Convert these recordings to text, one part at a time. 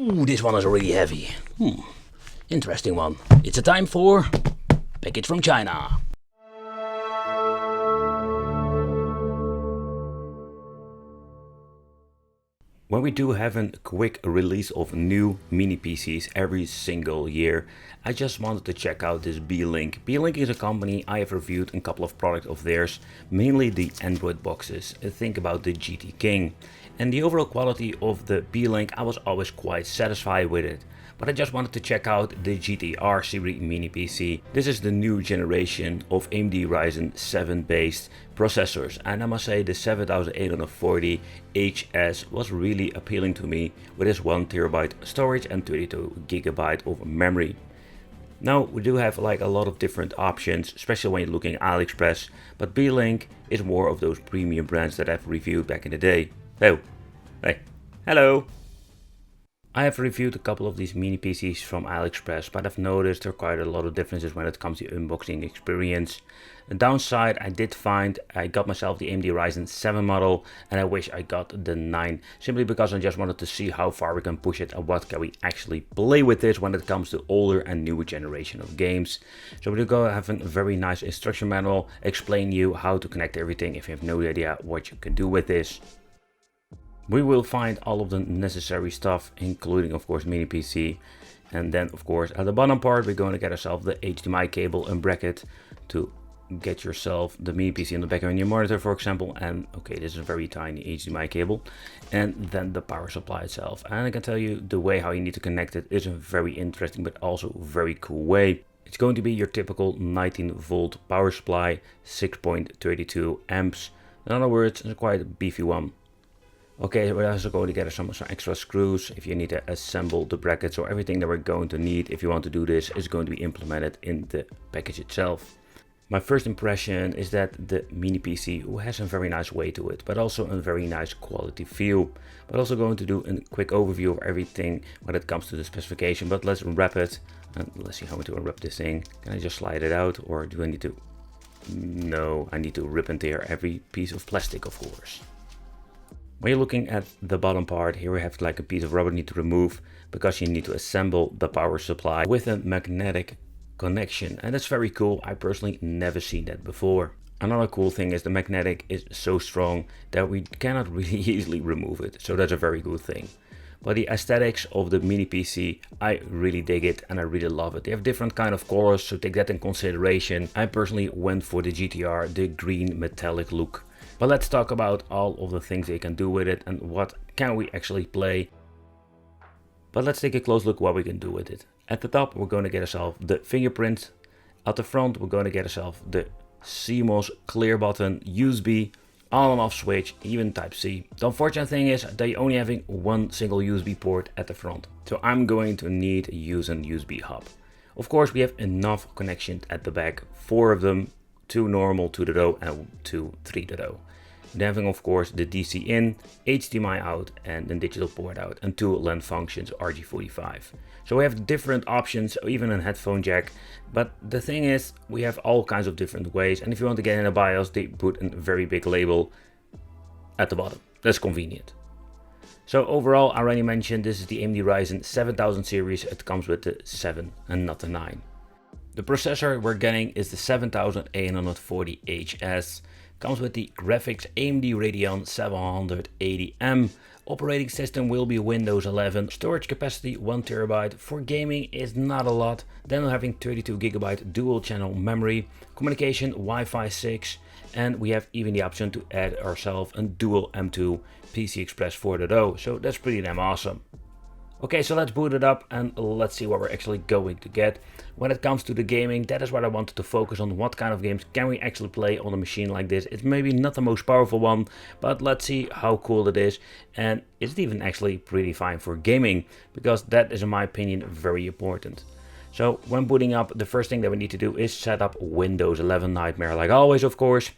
Ooh, this one is really heavy. Interesting one. It's a time for package from China. When we do have a quick release of new mini PCs every single year, I just wanted to check out this Beelink. Beelink is a company I have reviewed a couple of products of theirs, mainly the Android boxes. Think about the GT King. And the overall quality of the Beelink, I was always quite satisfied with it. But I just wanted to check out the GTR Serie mini PC. This is the new generation of AMD Ryzen 7 based processors, and I must say the 7840HS was really appealing to me with its 1TB storage and 32GB of memory. Now we do have like a lot of different options, especially when you're looking at AliExpress, but Beelink is more of those premium brands that I've reviewed back in the day. Oh, hey, hello! I have reviewed a couple of these mini PCs from AliExpress, but I've noticed there are quite a lot of differences when it comes to unboxing experience. The downside I did find, I got myself the AMD Ryzen 7 model and I wish I got the 9, simply because I just wanted to see how far we can push it and what can we actually play with this when it comes to older and newer generation of games. So we do go have a very nice instruction manual, explain you how to connect everything if you have no idea what you can do with this. We will find all of the necessary stuff, including of course mini PC, and then of course at the bottom part we're going to get ourselves the HDMI cable and bracket to get yourself the mini PC in the back of your monitor, for example. And okay, this is a very tiny HDMI cable, and then the power supply itself. And I can tell you the way how you need to connect it is a very interesting but also very cool way. It's going to be your typical 19-volt power supply, 6.32 amps. In other words, it's a quite beefy one. Okay, we're also going to get some extra screws if you need to assemble the brackets, or everything that we're going to need if you want to do this is going to be implemented in the package itself. My first impression is that the mini PC has a very nice weight to it, but also a very nice quality feel. But also going to do a quick overview of everything when it comes to the specification, but let's wrap it and let's see how to unwrap this thing. Can I just slide it out, or do I need to? No, I need to rip and tear every piece of plastic, of course. When you're looking at the bottom part, here we have like a piece of rubber you need to remove because you need to assemble the power supply with a magnetic connection, and that's very cool. I personally never seen that before. Another cool thing is the magnetic is so strong that we cannot really easily remove it, so that's a very good thing. But the aesthetics of the mini PC, I really dig it and I really love it. They have different kind of colors, so take that in consideration. I personally went for the GTR, the green metallic look. But let's talk about all of the things they can do with it and what can we actually play. But let's take a close look what we can do with it. At the top we're going to get ourselves the fingerprint. At the front we're going to get ourselves the CMOS clear button, USB, on and off switch, even type C. The unfortunate thing is that you're only having one single USB port at the front. So I'm going to need to use a USB hub. Of course we have enough connections at the back, 4 of them. 2 normal 2.0 and 2 3.0. Then having of course the DC in, HDMI out and then digital port out, and 2 LAN functions RJ45. So we have different options, even a headphone jack. But the thing is, we have all kinds of different ways, and if you want to get in a BIOS, they put a very big label at the bottom. That's convenient. So overall, I already mentioned this is the AMD Ryzen 7000 series. It comes with the 7 and not the 9. The processor we're getting is the 7840HS, comes with the graphics AMD Radeon 780M, operating system will be Windows 11, storage capacity 1TB, for gaming is not a lot, then we're having 32GB dual channel memory, communication Wi-Fi 6, and we have even the option to add ourselves a dual M2 PC Express 4.0, so that's pretty damn awesome. Okay, so let's boot it up and let's see what we're actually going to get. When it comes to the gaming, that is what I wanted to focus on. What kind of games can we actually play on a machine like this? It's maybe not the most powerful one, but let's see how cool it is. And it's even actually pretty fine for gaming, because that is in my opinion very important. So when booting up, the first thing that we need to do is set up Windows 11 Nightmare, like always, of course.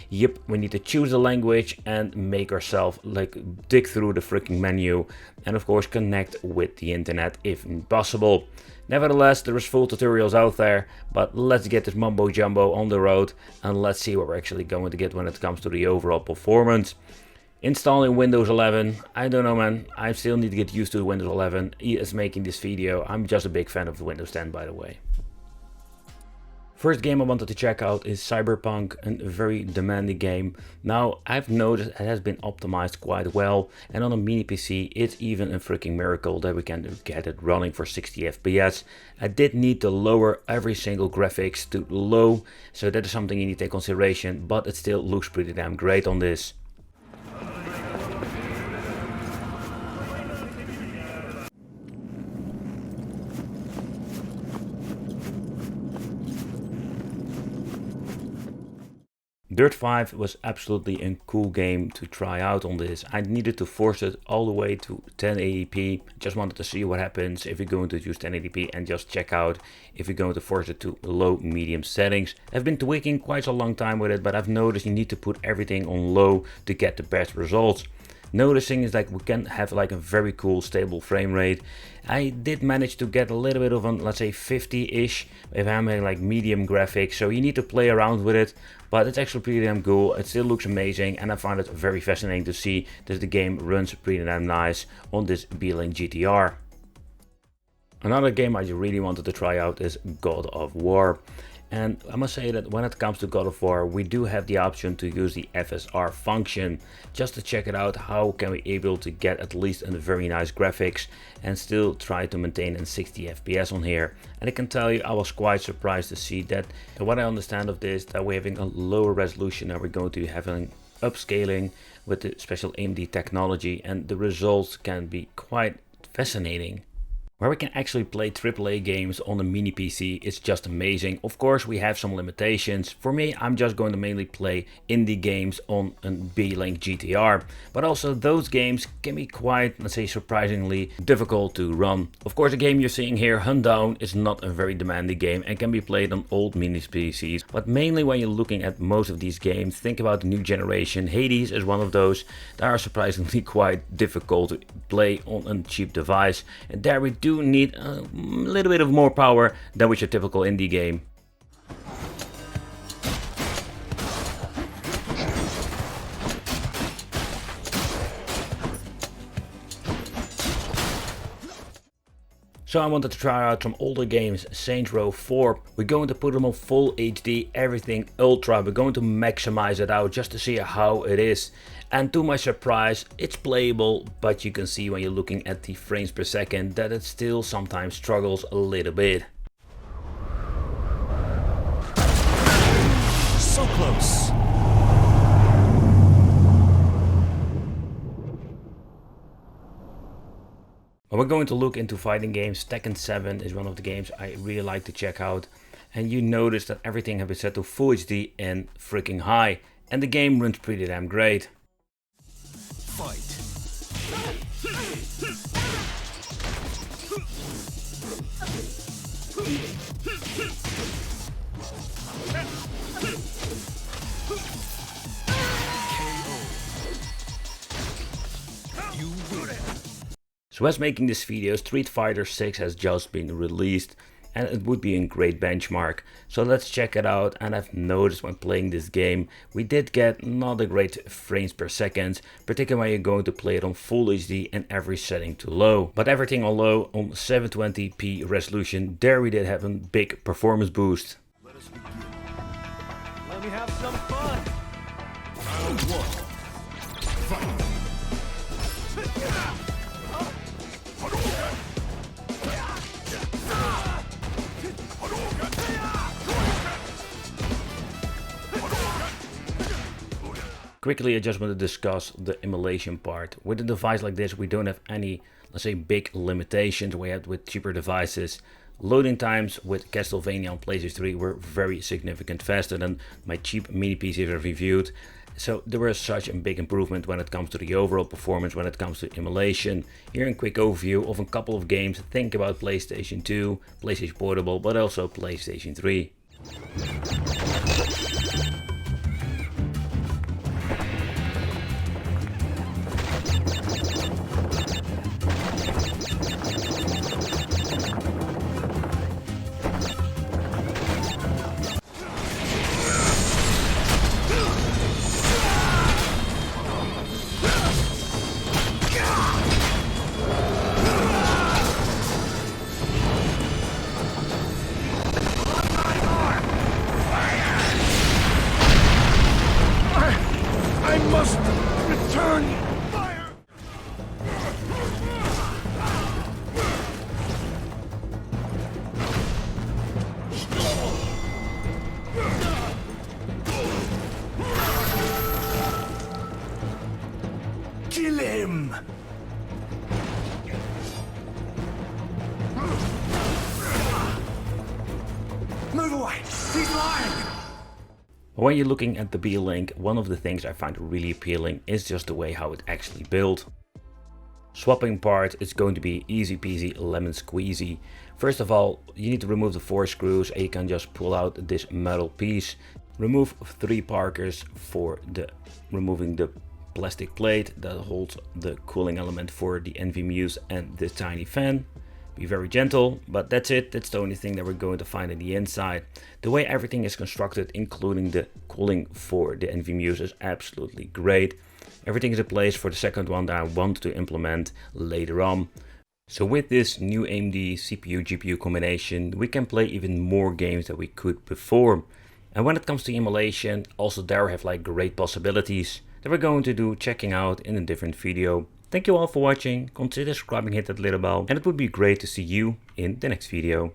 Yep, we need to choose the language and make ourselves like dig through the freaking menu, and of course connect with the internet if possible. Nevertheless, there is full tutorials out there, but let's get this mumbo jumbo on the road and let's see what we're actually going to get when it comes to the overall performance. Installing Windows 11, I don't know man, I still need to get used to Windows 11 as making this video. I'm just a big fan of the Windows 10 by the way. First game I wanted to check out is Cyberpunk, a very demanding game. Now I've noticed it has been optimized quite well, and on a mini PC it's even a freaking miracle that we can get it running for 60 FPS. I did need to lower every single graphics to low, so that is something you need to take consideration, but it still looks pretty damn great on this. Dirt 5 was absolutely a cool game to try out on this. I needed to force it all the way to 1080p. Just wanted to see what happens if you're going to use 1080p and just check out if you're going to force it to low medium settings. I've been tweaking quite a long time with it, but I've noticed you need to put everything on low to get the best results. Noticing is like we can have like a very cool stable frame rate. I did manage to get a little bit of let's say 50-ish if I'm having like medium graphics, so you need to play around with it, but it's actually pretty damn cool. It still looks amazing, and I find it very fascinating to see that the game runs pretty damn nice on this Beeling GTR. Another game I really wanted to try out is God of War. And I must say that when it comes to God of War, we do have the option to use the FSR function just to check it out. How can we able to get at least a very nice graphics and still try to maintain a 60 FPS on here. And I can tell you, I was quite surprised to see that. And what I understand of this, that we're having a lower resolution and we're going to be having upscaling with the special AMD technology, and the results can be quite fascinating. Where we can actually play AAA games on a mini PC, it's just amazing. Of course we have some limitations. For me, I'm just going to mainly play indie games on a Beeling GTR, but also those games can be quite, let's say, surprisingly difficult to run. Of course the game you're seeing here, Handhelds, is not a very demanding game and can be played on old mini PCs, but mainly when you're looking at most of these games, think about the new generation. Hades is one of those that are surprisingly quite difficult to play on a cheap device, and there we do need a little bit of more power than with your typical indie game. So I wanted to try out some older games, Saints Row 4. We're going to put them on full HD, everything ultra. We're going to maximize it out just to see how it is. And to my surprise, it's playable, but you can see when you're looking at the frames per second that it still sometimes struggles a little bit. So close. When we're going to look into fighting games, Tekken 7 is one of the games I really like to check out. And you notice that everything has been set to full HD and freaking high. And the game runs pretty damn great. Fight. So as making this video, Street Fighter 6 has just been released, and it would be a great benchmark. So let's check it out. And I've noticed when playing this game, we did get not a great frames per second, particularly when you're going to play it on full HD and every setting to low. But everything on low on 720p resolution, there we did have a big performance boost. Let us begin. Let me have some fun. Round one. Fight. Quickly, I just want to discuss the emulation part. With a device like this, we don't have any, let's say, big limitations we had with cheaper devices. Loading times with Castlevania on PlayStation 3 were very significant faster than my cheap mini PCs I've reviewed. So there was such a big improvement when it comes to the overall performance, when it comes to emulation. Here a quick overview of a couple of games. Think about PlayStation 2, PlayStation Portable, but also PlayStation 3. way! He's lying! When you're looking at the B-Link, one of the things I find really appealing is just the way how it actually built. Swapping parts is going to be easy peasy lemon squeezy. First of all, you need to remove the 4 screws and you can just pull out this metal piece. Remove 3 Parkers for removing the plastic plate that holds the cooling element for the NVMe's and the tiny fan. Be very gentle, but that's it. That's the only thing that we're going to find in the inside. The way everything is constructed, including the cooling for the NVMe's, is absolutely great. Everything is in place for the second one that I want to implement later on. So with this new AMD CPU-GPU combination, we can play even more games than we could before. And when it comes to emulation, also there have like great possibilities that we're going to do checking out in a different video. Thank you all for watching, consider subscribing, hit that little bell, and it would be great to see you in the next video.